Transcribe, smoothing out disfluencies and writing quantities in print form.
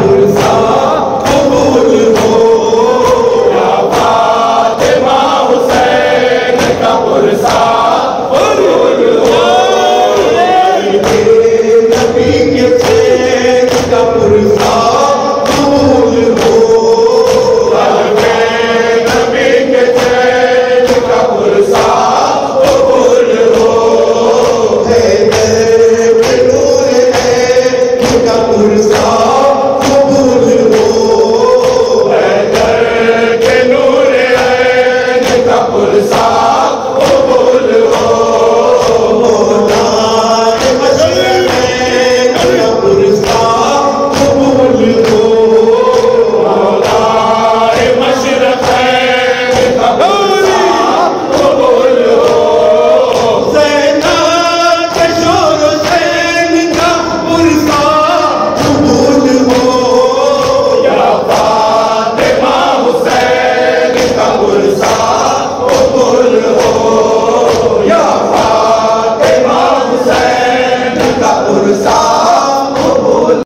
पुरसा कबूल हो, या फातिमा हुसैन का पुरसा कबूल हो, नबी के प्रेम का पुरसा